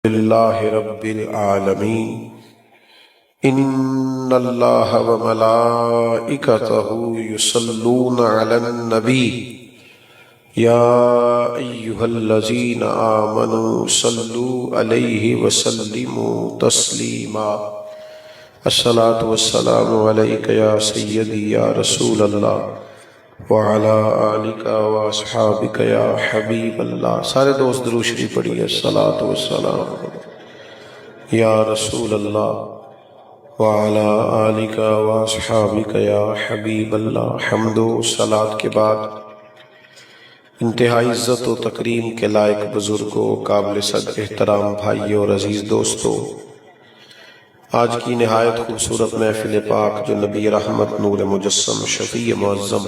للہ رب العالمین ان اللہ وملائکتہ یصلون علی النبی یا ایہا الذین آمنوا صلوا علیہ وسلموا تسلیما الصلاۃ والسلام علیک یا سیدی یا رسول اللہ وعلی آلک واصحابک یا حبیب اللہ۔ سارے دوست درود شریف پڑھیے۔ الصلاۃ والسلام یا رسول اللہ وعلی آلک واصحابک یا حبیب اللہ۔ حمد و صلاۃ کے بعد انتہائی عزت و تکریم کے لائق بزرگوں، قابل صد احترام بھائیوں اور عزیز دوستوں، آج کی نہایت خوبصورت محفل پاک جو نبی رحمت نور مجسم شفیع معظم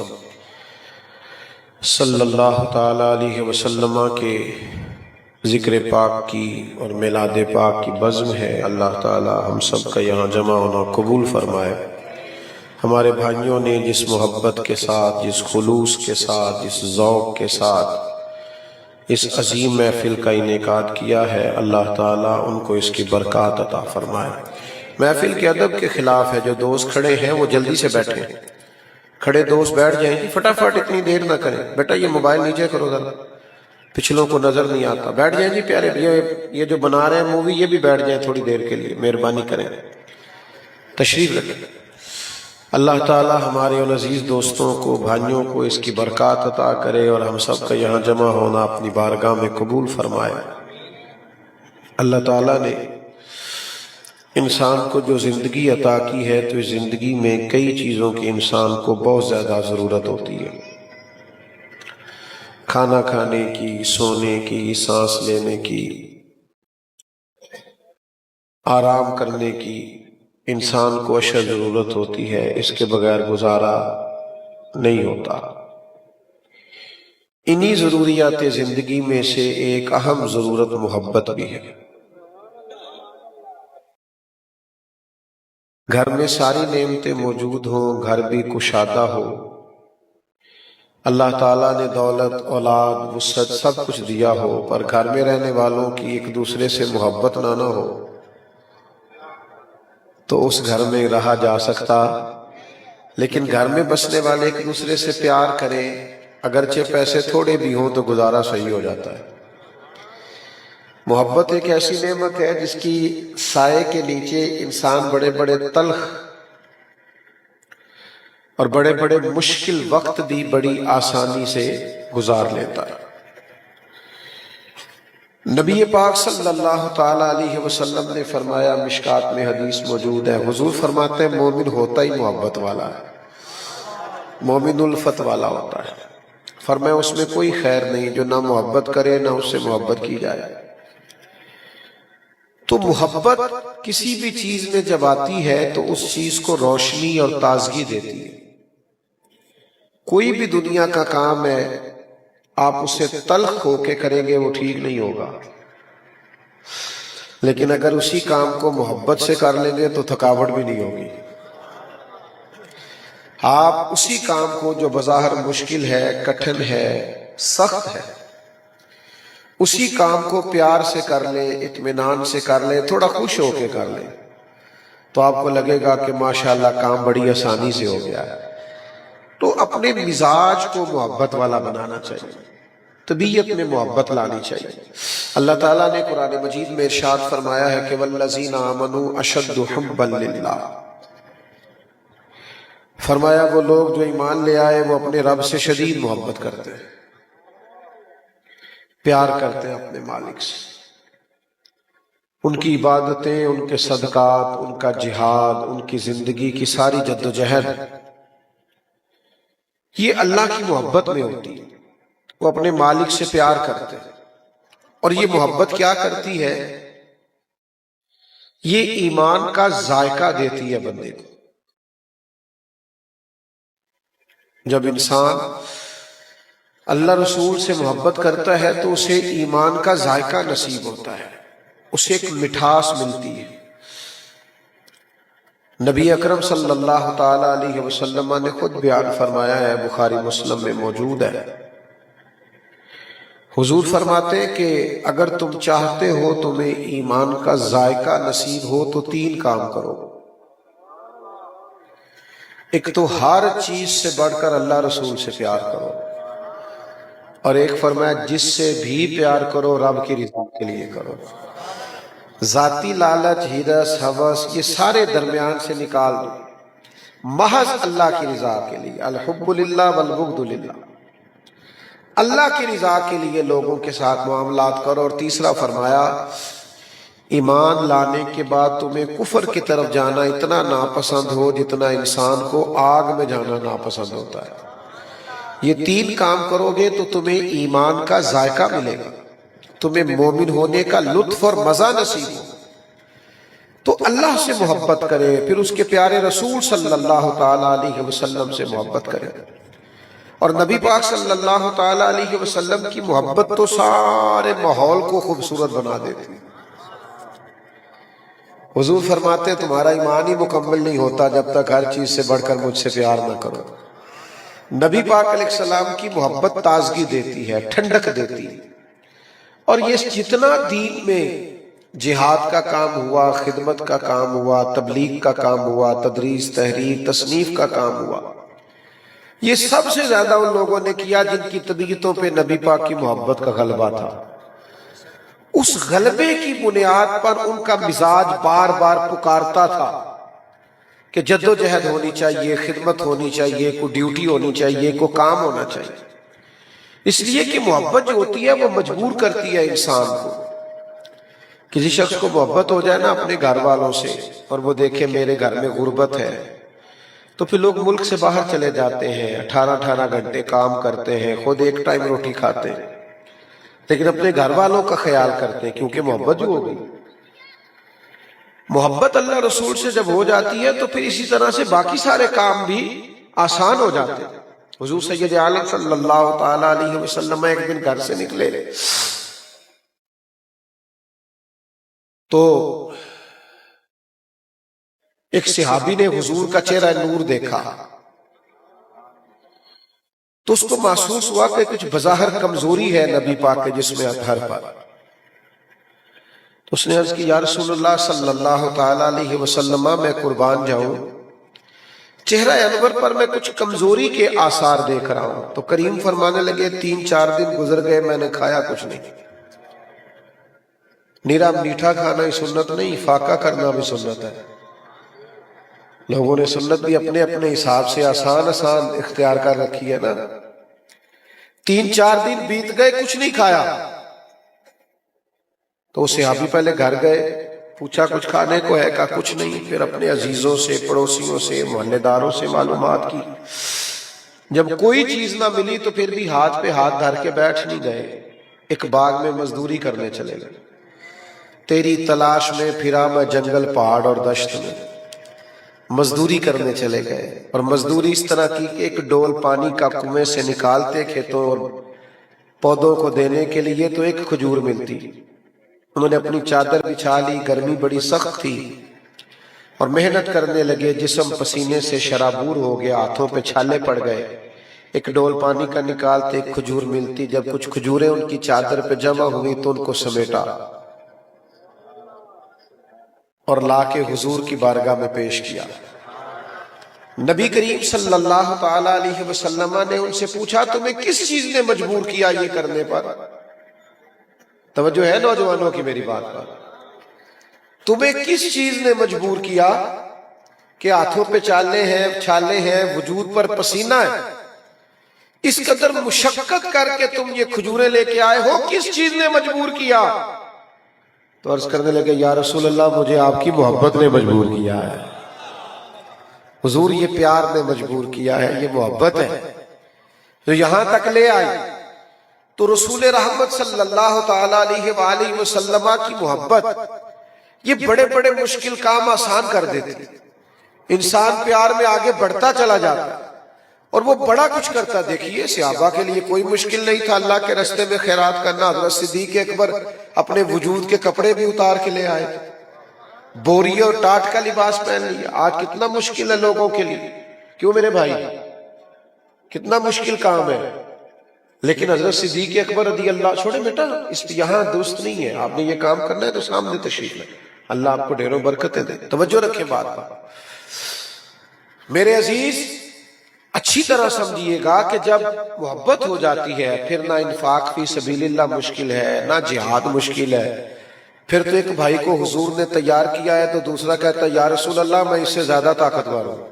صلی اللہ تعالی علیہ وسلم کے ذکر پاک کی اور میلاد پاک کی بزم ہے، اللہ تعالی ہم سب کا یہاں جمع ہونا قبول فرمائے۔ ہمارے بھائیوں نے جس محبت کے ساتھ، جس خلوص کے ساتھ، جس ذوق کے ساتھ اس عظیم محفل کا انعقاد کیا ہے، اللہ تعالیٰ ان کو اس کی برکات عطا فرمائے۔ محفل کے ادب کے خلاف ہے، جو دوست کھڑے ہیں وہ جلدی سے بیٹھیں۔ کھڑے دوست بیٹھ جائیں جی، فٹافٹ اتنی دیر نہ کریں، بیٹا یہ موبائل نیچے کرو ذرا، پچھلوں کو نظر نہیں آتا۔ بیٹھ جائیں جی پیارے، یہ جو بنا رہے ہیں مووی، یہ بھی بیٹھ جائیں تھوڑی دیر کے لیے، مہربانی کریں، تشریف رکھیں۔ اللہ تعالی ہمارے ان عزیز دوستوں کو، بھائیوں کو اس کی برکات عطا کرے اور ہم سب کا یہاں جمع ہونا اپنی بارگاہ میں قبول فرمائے۔ اللہ تعالیٰ نے انسان کو جو زندگی عطا کی ہے، تو اس زندگی میں کئی چیزوں کی انسان کو بہت زیادہ ضرورت ہوتی ہے۔ کھانا کھانے کی، سونے کی، سانس لینے کی، آرام کرنے کی انسان کو اشد ضرورت ہوتی ہے، اس کے بغیر گزارا نہیں ہوتا۔ انہی ضروریات زندگی میں سے ایک اہم ضرورت محبت بھی ہے۔ گھر میں ساری نعمتیں موجود ہوں، گھر بھی کشادہ ہو، اللہ تعالیٰ نے دولت، اولاد، وسعت سب کچھ دیا ہو، پر گھر میں رہنے والوں کی ایک دوسرے سے محبت نہ ہو، تو اس گھر میں رہا جا سکتا۔ لیکن گھر میں بسنے والے ایک دوسرے سے پیار کریں، اگرچہ پیسے تھوڑے بھی ہوں تو گزارا صحیح ہو جاتا ہے۔ محبت ایک ایسی نعمت ہے جس کی سائے کے نیچے انسان بڑے بڑے تلخ اور بڑے بڑے مشکل وقت بھی بڑی آسانی سے گزار لیتا ہے۔ نبی پاک صلی اللہ تعالی علیہ وسلم نے فرمایا، مشکات میں حدیث موجود ہے، حضور فرماتے ہیں مومن ہوتا ہی محبت والا ہے، مومن الفت والا ہوتا ہے۔ فرمایا اس میں کوئی خیر نہیں جو نہ محبت کرے نہ اس سے محبت کی جائے۔ تو محبت کسی بھی چیز میں جب آتی ہے تو اس چیز کو روشنی اور تازگی دیتی ہے۔ کوئی بھی دنیا کا کام ہے، آپ اسے تلخ ہو کے کریں گے وہ ٹھیک نہیں ہوگا، لیکن اگر اسی کام کو محبت سے کر لیں گے تو تھکاوٹ بھی نہیں ہوگی۔ آپ اسی کام کو جو بظاہر مشکل ہے، کٹھن ہے، سخت ہے، اسی کام کو پیار سے کر لیں، اطمینان سے کر لیں، تھوڑا خوش ہو کے کر لیں، تو آپ کو لگے گا کہ ماشاءاللہ کام بڑی آسانی سے ہو گیا ہے۔ تو اپنے مزاج کو محبت والا بنانا چاہیے، طبیعت میں محبت لانی چاہیے۔ اللہ تعالیٰ نے قرآن مجید میں ارشاد فرمایا ہے کہ وَالَّذِينَ آمَنُوا أَشَدُّ حُبًّا لِلَّهِ، فرمایا وہ لوگ جو ایمان لے آئے وہ اپنے رب سے شدید محبت کرتے ہیں، پیار کرتے ہیں اپنے مالک سے۔ ان کی عبادتیں، ان کے صدقات، ان کا جہاد، ان کی زندگی کی ساری جد و جہد، یہ اللہ کی محبت میں ہوتی ہے۔ وہ اپنے مالک سے پیار کرتے ہیں، اور یہ محبت کیا کرتی ہے؟ یہ ایمان کا ذائقہ دیتی ہے بندے کو۔ جب انسان اللہ رسول سے محبت کرتا ہے تو اسے ایمان کا ذائقہ نصیب ہوتا ہے، اسے ایک مٹھاس ملتی ہے۔ نبی اکرم صلی اللہ تعالی علیہ وسلم نے خود بیان فرمایا ہے، بخاری مسلم میں موجود ہے، حضور فرماتے ہیں کہ اگر تم چاہتے ہو تمہیں ایمان کا ذائقہ نصیب ہو تو 3 کام کرو۔ ایک تو ہر چیز سے بڑھ کر اللہ رسول سے پیار کرو، اور ایک فرمایا جس سے بھی پیار کرو رب کی رضا کے لیے کرو۔ ذاتی لالچ، ہرس، ہوس، یہ سارے درمیان سے نکال دو، محض اللہ کی رضا کے لیے۔ الحب للہ والبغض للہ، اللہ کی رضا کے لیے لوگوں کے ساتھ معاملات کرو۔ اور تیسرا فرمایا ایمان لانے کے بعد تمہیں کفر کی طرف جانا اتنا ناپسند ہو جتنا انسان کو آگ میں جانا ناپسند ہوتا ہے۔ یہ 3 کام کرو گے تو تمہیں ایمان کا ذائقہ ملے گا، تمہیں مومن ہونے کا لطف اور مزہ نصیب ہو۔ تو اللہ سے محبت کرے، پھر اس کے پیارے رسول صلی اللہ تعالیٰ علیہ وسلم سے محبت کرے۔ اور نبی پاک صلی اللہ تعالیٰ علیہ وسلم کی محبت تو سارے ماحول کو خوبصورت بنا دیتی ہے۔ حضور فرماتے ہیں تمہارا ایمان ہی مکمل نہیں ہوتا جب تک ہر چیز سے بڑھ کر مجھ سے پیار نہ کرو۔ نبی پاک علیہ السلام کی محبت تازگی دیتی ہے، ٹھنڈک دیتی ہے۔ اور یہ جتنا دین میں جہاد کا کام ہوا، خدمت کا کام ہوا، تبلیغ کا کام ہوا، تدریس، تحریر، تصنیف کا کام ہوا، یہ سب سے زیادہ ان لوگوں نے کیا جن کی طبیعتوں پہ نبی پاک کی محبت کا غلبہ تھا۔ اس غلبے کی بنیاد پر ان کا مزاج بار بار پکارتا تھا کہ جد و جہد ہونی چاہیے، خدمت ہونی چاہیے، کوئی ڈیوٹی ہونی چاہیے، کوئی کام ہونا چاہیے۔ اس لیے کہ محبت جو ہوتی ہے وہ مجبور کرتی ہے انسان کو۔ کسی شخص کو محبت ہو جائے نا اپنے گھر والوں سے، اور وہ دیکھے میرے گھر میں غربت ہے، تو پھر لوگ ملک سے باہر چلے جاتے ہیں، 18 گھنٹے کام کرتے ہیں، خود ایک ٹائم روٹی کھاتے ہیں، لیکن اپنے گھر والوں کا خیال کرتے ہیں، کیونکہ محبت جو ہو گئی۔ محبت اللہ رسول سے جب ہو جاتی ہے تو پھر اسی طرح سے باقی سارے کام بھی آسان ہو جاتے ہیں۔ حضور سید عالم صلی اللہ تعالیٰ علیہ وسلم ایک دن گھر سے نکلے تو ایک صحابی نے حضور کا چہرہ نور دیکھا، تو اس کو محسوس ہوا کہ کچھ بظاہر کمزوری ہے نبی پاک کے جسم اطہر پر۔ تو اس نے عرض کی یا رسول اللہ صلی اللہ تعالیٰ علیہ وسلم، میں قربان جاؤں، چہرہ انور پر میں کچھ کمزوری کے آثار دیکھ رہا ہوں۔ تو کریم فرمانے لگے 3-4 دن گزر گئے، میں نے کھایا کچھ نہیں۔ نیرا میٹھا کھانا ہی سنت نہیں، فاقہ کرنا بھی سنت ہے۔ لوگوں نے سنت بھی اپنے اپنے حساب سے آسان اختیار کر رکھی ہے نا۔ 3-4 دن بیت گئے، کچھ نہیں کھایا۔ تو وہ صحابی پہلے گھر گئے، پوچھا کچھ کھانے کو ہے؟ کہا کچھ نہیں۔ پھر اپنے عزیزوں سے، پڑوسیوں سے، محلے داروں سے معلومات کی۔ جب کوئی چیز نہ ملی تو پھر بھی ہاتھ پہ ہاتھ دھر کے بیٹھ نہیں گئے، ایک باغ میں مزدوری کرنے چلے گئے۔ تیری تلاش میں پھرا میں جنگل، پہاڑ اور دشت میں، مزدوری کرنے چلے گئے۔ اور مزدوری اس طرح کی کہ ایک ڈول پانی کا کنویں سے نکالتے کھیتوں اور پودوں کو دینے کے لیے تو ایک کھجور ملتی۔ انہوں نے اپنی چادر بچھا لی، گرمی بڑی سخت تھی، اور محنت کرنے لگے، جسم پسینے سے شرابور ہو گیا، ہاتھوں پہ چھالے پڑ گئے۔ ایک ڈول پانی کا نکالتے، ایک کھجور ملتی۔ جب کچھ کھجوریں ان کی چادر پہ جمع ہوئی تو ان کو سمیٹا اور لا کے حضور کی بارگاہ میں پیش کیا۔ نبی کریم صلی اللہ تعالیٰ علیہ وسلم نے ان سے پوچھا تمہیں کس چیز نے مجبور کیا یہ کرنے پر؟ توجہ ہے نوجوانوں کی میری بات پر؟ تمہیں کس چیز نے مجبور کیا کہ ہاتھوں پہ چھالے ہیں، وجود پر پسینہ ہے، اس قدر مشقت کر کے تم یہ کھجوریں لے کے آئے ہو، کس چیز نے مجبور کیا؟ تو عرض کرنے لگے یا رسول اللہ مجھے آپ کی محبت نے مجبور کیا ہے، حضور یہ پیار نے مجبور کیا ہے، یہ محبت ہے جو یہاں تک لے آئی۔ تو رسول رحمت صلی اللہ تعالیٰ علیہ وآلہ وسلم کی محبت یہ بڑے بڑے مشکل کام آسان کر دیتی۔ انسان پیار میں آگے بڑھتا چلا جاتا اور وہ بڑا کچھ کرتا۔ دیکھیے صحابہ کے لیے کوئی مشکل نہیں تھا اللہ کے راستے میں خیرات کرنا۔ حضرت صدیق اکبر اپنے وجود کے کپڑے بھی اتار کے لے آئے، بوری اور ٹاٹ کا لباس پہن لیا۔ آج کتنا مشکل ہے لوگوں کے لیے، کیوں میرے بھائی؟ کتنا مشکل کام ہے، لیکن حضرت صدیق اکبر رضی اللہ، چھوڑے بیٹا اس پہ یہاں درست نہیں ہے، آپ نے یہ کام کرنا ہے تو سامنے تشریف لیں، اللہ آپ کو ڈھیروں برکتیں دے۔ توجہ رکھیں بات پر میرے عزیز، اچھی طرح سمجھیے گا کہ جب محبت ہو جاتی ہے پھر نہ انفاق فی سبیل اللہ مشکل ہے، نہ جہاد مشکل ہے۔ پھر تو ایک بھائی کو حضور نے تیار کیا ہے تو دوسرا کہتا ہے یا رسول اللہ میں اس سے زیادہ طاقتور ہوں،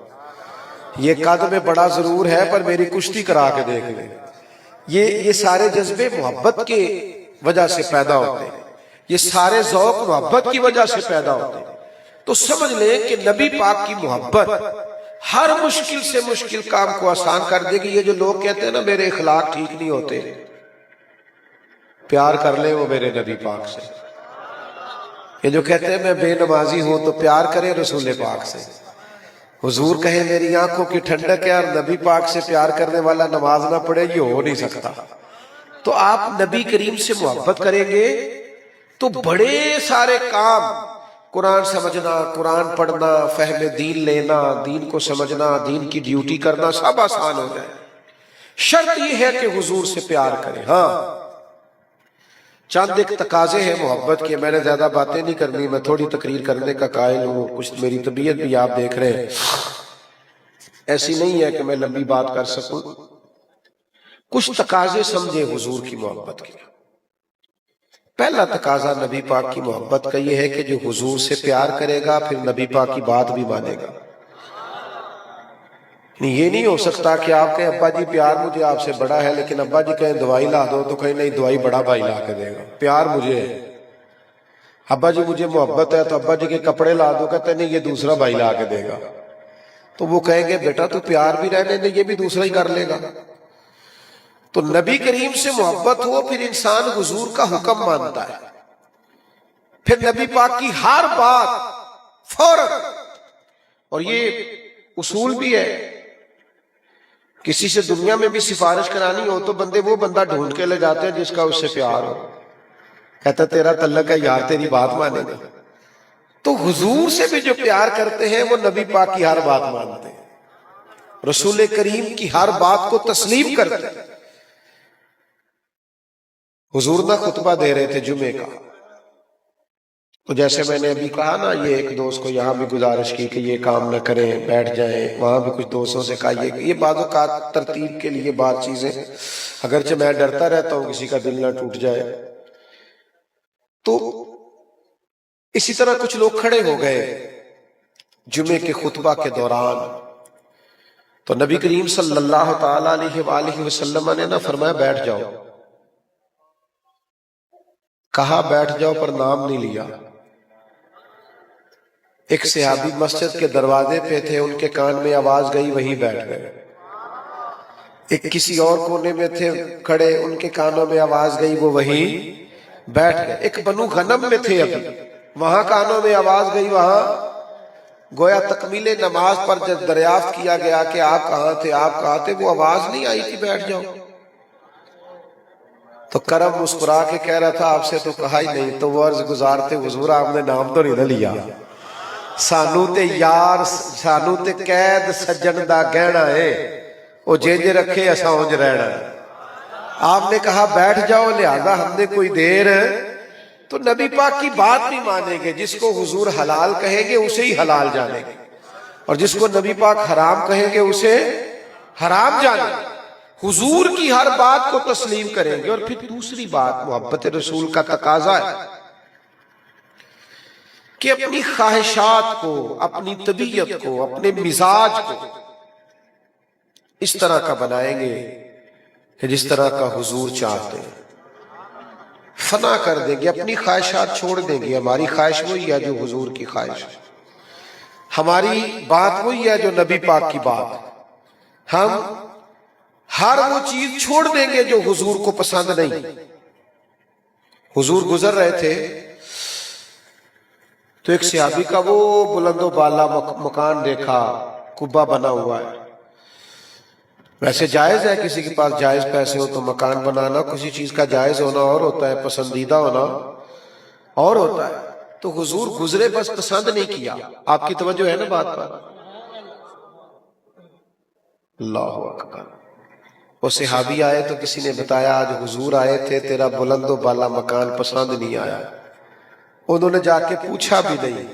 یہ قد میں بڑا ضرور ہے پر میری کشتی کرا کے دیکھ لیں۔ یہ سارے جذبے محبت کے وجہ سے پیدا ہوتے ہیں، یہ سارے ذوق محبت کی وجہ سے پیدا ہوتے ہیں۔ تو سمجھ لیں کہ نبی پاک کی محبت ہر مشکل سے مشکل کام کو آسان کر دے گی۔ یہ جو لوگ کہتے ہیں نا میرے اخلاق ٹھیک نہیں ہوتے، پیار کر لیں وہ میرے نبی پاک سے۔ یہ جو کہتے ہیں میں بے نمازی ہوں تو پیار کریں رسول پاک سے۔ حضور کہیں میری آنکھوں کی ٹھنڈک ہے، اور نبی پاک سے پیار کرنے والا نماز نہ پڑھے، یہ ہو نہیں سکتا۔ تو آپ نبی کریم سے محبت کریں گے تو بڑے سارے کام، قرآن سمجھنا، قرآن پڑھنا، فہم دین لینا، دین کو سمجھنا، دین کی ڈیوٹی کرنا، سب آسان ہو جائے۔ شرط یہ ہے کہ حضور سے پیار کریں۔ ہاں چند ایک تقاضے ہیں محبت کے، میں نے زیادہ باتیں نہیں کرنی، میں تھوڑی تقریر کرنے کا قائل ہوں، کچھ میری طبیعت بھی آپ دیکھ رہے ہیں ایسی نہیں ہے کہ میں لمبی بات کر سکوں۔ کچھ تقاضے سمجھے حضور کی محبت کے۔ پہلا تقاضا نبی پاک کی محبت کا یہ ہے کہ جو حضور سے پیار کرے گا پھر نبی پاک کی بات بھی مانے گا۔ یہ نہیں ہو سکتا کہ آپ کہیں ابا جی پیار مجھے آپ سے بڑا ہے، لیکن ابا جی کہیں دوائی لا دو تو کہیں نہیں دوائی بڑا بھائی لا کے دے گا، پیار مجھے ہے۔ ابا جی مجھے محبت ہے تو ابا جی کے کپڑے لا دو، کہتے نہیں یہ دوسرا بھائی لا کے دے گا۔ تو وہ کہیں گے بیٹا تو پیار بھی رہنے دے، یہ بھی دوسرا ہی کر لے گا۔ تو نبی کریم سے محبت ہو پھر انسان حضور کا حکم مانتا ہے، پھر نبی پاک کی ہر بات فوراً۔ اور یہ اصول بھی ہے، کسی سے دنیا میں بھی سفارش کرانی ہو تو وہ بندہ ڈھونڈ کے لے جاتے ہیں جس کا اس سے پیار ہو، کہتا تیرا تعلق ہے یار، تیری بات مانے گا۔ تو حضور سے بھی جو پیار کرتے ہیں وہ نبی پاک کی ہر بات مانتے ہیں، رسول کریم کی ہر بات کو تسلیم کرتے ہیں۔ حضور نہ خطبہ دے رہے تھے جمعے کا، تو جیسے میں نے ابھی کہا نا، یہ ایک دوست کو یہاں بھی گزارش کی کہ یہ کام نہ کریں، بیٹھ جائیں، وہاں بھی کچھ دوستوں سے کہا یہ بعض اوقات ترتیب کے لیے بات چیزیں، اگرچہ میں ڈرتا رہتا ہوں کسی کا دل نہ ٹوٹ جائے۔ تو اسی طرح کچھ لوگ کھڑے ہو گئے جمعے کے خطبہ کے دوران، تو نبی کریم صلی اللہ تعالی علیہ وآلہ وسلم نے نہ فرمایا بیٹھ جاؤ، کہا بیٹھ جاؤ پر نام نہیں لیا۔ ایک صحابی مسجد کے دروازے پہ تھے، ان کے کان میں آواز گئی، وہیں بیٹھ گئے۔ ایک کسی اور کونے میں تھے کھڑے، ان کے کانوں میں آواز گئی، وہ وہیں بیٹھ گئے۔ ایک بنو غنم میں تھے ابھی، وہاں کانوں میں آواز گئی، وہاں گویا تکمیل نماز پر جب دریافت کیا گیا کہ آپ کہاں تھے، آپ کہاں تھے، وہ آواز نہیں آئی تھی بیٹھ جاؤ۔ تو کرم مسکرا کے کہہ رہا تھا آپ سے تو کہا ہی نہیں، تو وہ عرض گزار تھے حضور آپ نے نام تو نہیں نہ لیا، سانو تے یار سانو تے قید سجن دا گہنا ہے، وہ جنج رکھے اساں اونج رہنا ہے۔ آپ نے کہا بیٹھ جاؤ، لہذا ہم نے کوئی دیر، تو نبی پاک کی بات نہیں مانیں گے۔ جس کو حضور حلال کہیں گے اسے ہی حلال جانیں گے، اور جس کو نبی پاک حرام کہیں گے اسے حرام جانیں گے۔ حضور کی ہر بات کو تسلیم کریں گے۔ اور پھر دوسری بات محبت رسول کا تقاضا ہے کہ اپنی خواہشات کو، اپنی طبیعت کو، اپنے مزاج کو اس طرح کا بنائیں گے کہ جس طرح کا حضور چاہتے ہیں، فنا کر دیں گے، اپنی خواہشات چھوڑ دیں گے۔ ہماری خواہش وہی ہے جو حضور کی خواہش، ہماری بات وہی ہے جو نبی پاک کی بات۔ ہم ہر وہ چیز چھوڑ دیں گے جو حضور کو پسند نہیں۔ حضور گزر رہے تھے تو ایک صحابی کا وہ بلند و بالا مکان دیکھا، قبہ بنا ہوا ہے۔ ویسے جائز ہے کسی کے پاس جائز پیسے ہو تو مکان بنانا، کسی چیز کا جائز ہونا اور ہوتا ہے، پسندیدہ ہونا اور ہوتا ہے۔ تو حضور گزرے بس پسند نہیں کیا۔ آپ کی توجہ ہے نا بات پر؟ اللہ اکبر۔ وہ صحابی آئے تو کسی نے بتایا آج حضور آئے تھے، تیرا بلند و بالا مکان پسند نہیں آیا۔ انہوں نے جا کے پوچھا بھی نہیں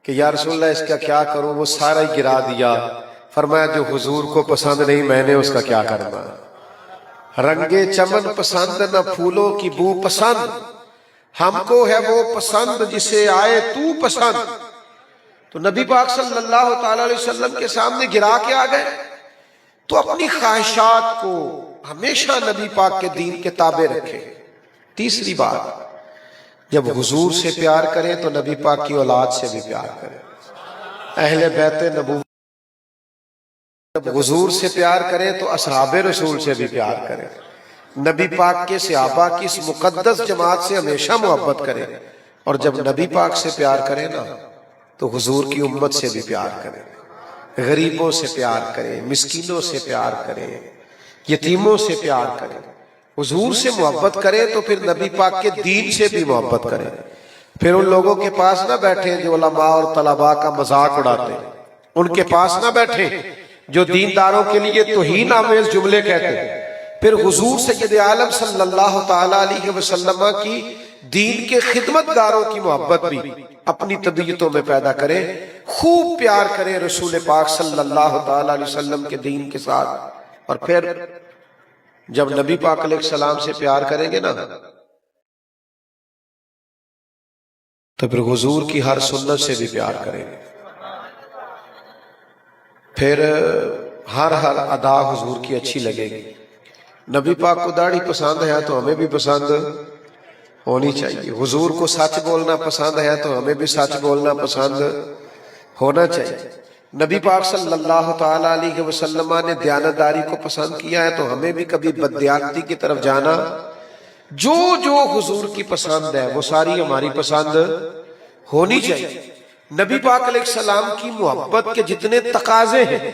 کہ یا رسول اللہ اس کا کیا کروں، وہ سارا ہی گرا دیا۔ فرمایا جو حضور کو پسند نہیں میں نے اس کا کیا کرنا۔ رنگے چمن پسند نہ پھولوں کی بو پسند، ہم کو ہے وہ پسند جسے آئے تو پسند۔ تو نبی پاک صلی اللہ تعالی علیہ وسلم کے سامنے گرا کے آ گئے، تو اپنی خواہشات کو ہمیشہ نبی پاک کے دین کے تابع رکھے۔ تیسری بات، جب حضور سے پیار کریں تو نبی پاک کی اولاد سے بھی پیار کریں، اہل بیت نبوت۔ جب حضور سے پیار کریں تو اصحاب رسول سے بھی پیار کریں، نبی پاک کے صحابہ کی اس مقدس جماعت سے ہمیشہ محبت کریں، اور جب نبی پاک سے پیار کریں نا تو حضور کی امت سے بھی پیار کریں، غریبوں سے پیار کریں، مسکینوں سے پیار کریں، یتیموں سے پیار کریں۔ حضور سے محبت کریں تو پھر نبی پاک کے دین سے بھی محبت کریں۔ پھر ان لوگوں کے پاس نہ بیٹھیں جو علماء اور طلباء کا مذاق اڑاتے ہیں، ان کے پاس نہ بیٹھیں جو دینداروں کے لیے توہین آمیز جملے کہتے ہیں۔ پھر حضور سید عالم صلی اللہ تعالی علیہ وسلم کی دین کے خدمت گاروں کی محبت بھی اپنی طبیعتوں میں پیدا کریں، خوب پیار کریں رسول پاک صلی اللہ تعالی علیہ وسلم کے دین کے ساتھ۔ اور پھر جب نبی پاک علیہ السلام سے پیار کریں گے نا تو پھر حضور کی ہر سنت سے بھی پیار کریں گے، پھر ہر ادا حضور کی اچھی لگے گی۔ نبی پاک کو داڑھی پسند ہے تو ہمیں بھی پسند ہونی چاہیے، حضور کو سچ بولنا پسند ہے تو ہمیں بھی سچ بولنا پسند ہونا چاہیے۔ نبی پاک صلی اللہ تعالی علیہ وسلم نے دیانتداری کو پسند کیا ہے تو ہمیں بھی کبھی بددیانتی کی طرف جانا، جو جو حضور کی پسند ہے وہ ساری ہماری پسند ہونی چاہیے۔ نبی پاک علیہ السلام کی محبت کے جتنے تقاضے ہیں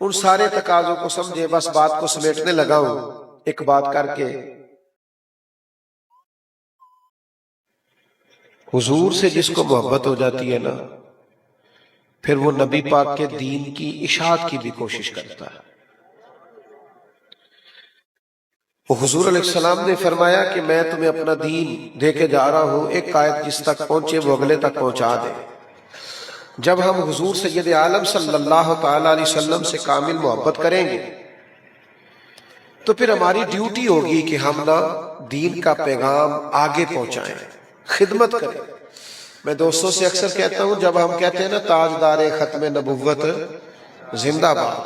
ان سارے تقاضوں کو سمجھے۔ بس بات کو سمیٹنے لگا ہوں ایک بات کر کے، حضور سے جس کو محبت ہو جاتی ہے نا پھر وہ نبی پاک کے دین کی اشاعت کی بھی کوشش کرتا ہے۔ وہ حضور علیہ السلام نے فرمایا کہ میں تمہیں اپنا دین دے کے جا رہا ہوں، ایک آیت جس تک پہنچے وہ اگلے تک پہنچا دے۔ جب ہم حضور سید عالم صلی اللہ تعالی علیہ وسلم سے کامل محبت کریں گے تو پھر ہماری ڈیوٹی ہوگی کہ ہم نا دین کا پیغام آگے پہنچائیں، خدمت کریں۔ میں دوستوں سے اکثر کہتا ہوں جب ہم کہتے ہیں نا تاجدار ختم نبوت زندہ باد،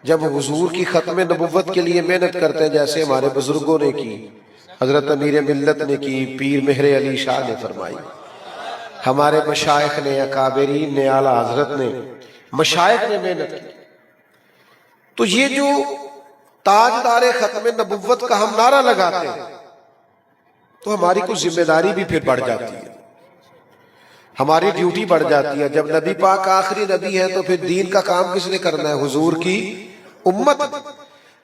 جب حضور کی ختم نبوت کے لیے محنت کرتے ہیں جیسے ہمارے بزرگوں نے کی، حضرت امیر ملت نے کی، پیر مہر علی شاہ نے فرمائی، ہمارے مشائخ نے، اکابرین نے، اعلیٰ حضرت نے، مشائخ نے محنت کی، تو یہ جو تاجدار ختم نبوت کا ہم نعرہ لگاتے ہیں تو ہماری کچھ ذمہ داری بھی پھر بڑھ جاتی ہے، ہماری ڈیوٹی بڑھ جاتی ہے۔ جب نبی پاک آخری نبی ہے تو پھر دین کا کام کس نے کرنا ہے؟ حضور کی امت۔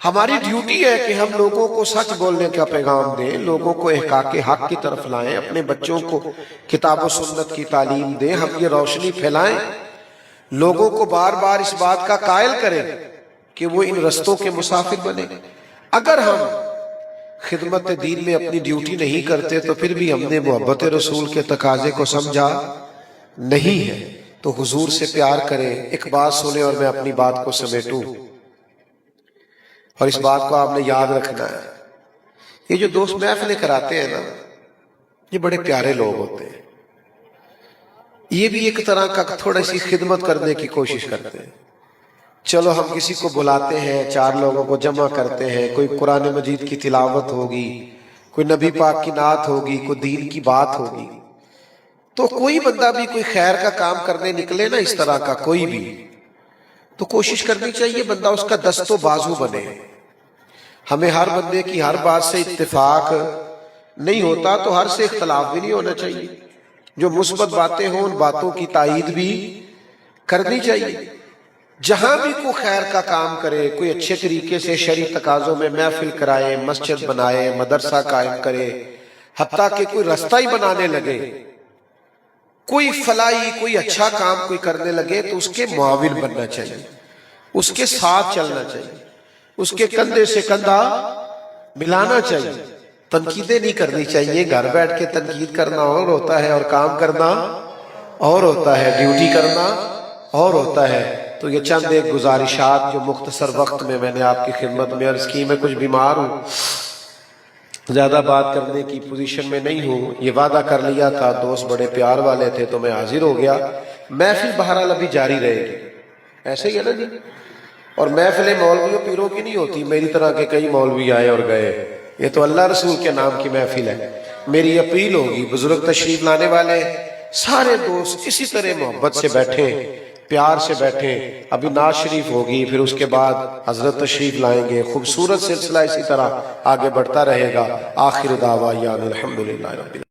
ہماری ڈیوٹی ہے کہ ہم لوگوں کو سچ بولنے کا پیغام دیں، لوگوں کو احقاق حق کی طرف لائیں، اپنے بچوں کو کتاب و سنت کی تعلیم دیں، ہم یہ روشنی پھیلائیں، لوگوں کو بار بار اس بات کا قائل کریں کہ وہ ان رستوں کے مسافر بنے۔ اگر ہم خدمت دین میں اپنی ڈیوٹی نہیں کرتے تو پھر بھی ہم نے محبت رسول کے تقاضے کو سمجھا نہیں ہے۔ تو حضور سے پیار کریں۔ ایک بات سنیں اور میں اپنی بات کو سمیٹوں، اور اس بات کو آپ نے یاد رکھنا ہے۔ یہ جو دوست محفلیں کراتے ہیں نا یہ بڑے پیارے لوگ ہوتے ہیں، یہ بھی ایک طرح کا تھوڑا سی خدمت کرنے کی کوشش کرتے ہیں۔ چلو ہم کسی کو بلاتے ہیں، 4 لوگوں کو جمع کرتے ہیں، کوئی قرآن مجید کی تلاوت ہوگی، کوئی نبی پاک کی نعت ہوگی، کوئی دین کی بات ہوگی، تو کوئی بندہ بھی کوئی خیر کا کام کرنے نکلے نا اس طرح کا کوئی بھی، تو کوشش کرنی چاہیے بندہ اس کا دست و بازو بنے۔ ہمیں ہر بندے کی ہر بات سے اتفاق نہیں ہوتا تو ہر سے اختلاف بھی نہیں ہونا چاہیے، جو مثبت باتیں ہوں ان باتوں کی تائید بھی کرنی چاہیے۔ جہاں بھی کوئی خیر کا کام کرے، کوئی اچھے طریقے سے شرعی تقاضوں میں محفل کرائے، مسجد بنائے، مدرسہ قائم کرے، حتیٰ کہ کوئی رستہ ہی بنانے لگے، کوئی فلاحی کوئی اچھا کام کوئی کرنے لگے تو اس کے معاون بننا چاہیے، اس کے ساتھ چلنا چاہیے۔ اس کے کندھے سے کندھا ملانا چاہیے، تنقیدیں نہیں کرنی چاہیے۔ گھر بیٹھ کے تنقید کرنا اور ہوتا ہے اور کام کرنا اور ہوتا ہے، ڈیوٹی کرنا اور ہوتا ہے۔ تو یہ چند ایک گزارشات جو مختصر وقت میں نے آپ کی خدمت میں عرض کی۔ میں کچھ بیمار ہوں، زیادہ بات کرنے کی پوزیشن میں نہیں ہوں۔ یہ وعدہ کر لیا تھا، دوست بڑے پیار والے تھے تو میں حاضر ہو گیا۔ محفل بہرحال ابھی جاری رہے گی، ایسے ہی ہے نا جی؟ اور محفلیں مولویوں پیروں کی نہیں ہوتی، میری طرح کے کئی مولوی آئے اور گئے، یہ تو اللہ رسول کے نام کی محفل ہے۔ میری اپیل ہوگی، بزرگ تشریف لانے والے سارے دوست اسی طرح محبت سے بیٹھیں، پیار سے بیٹھیں۔ ابھی نعت شریف ہوگی، پھر اس کے بعد حضرت تشریف لائیں گے، خوبصورت سلسلہ اسی طرح آگے بڑھتا رہے گا۔ آخر دعوانا الحمدللہ رب العالمین۔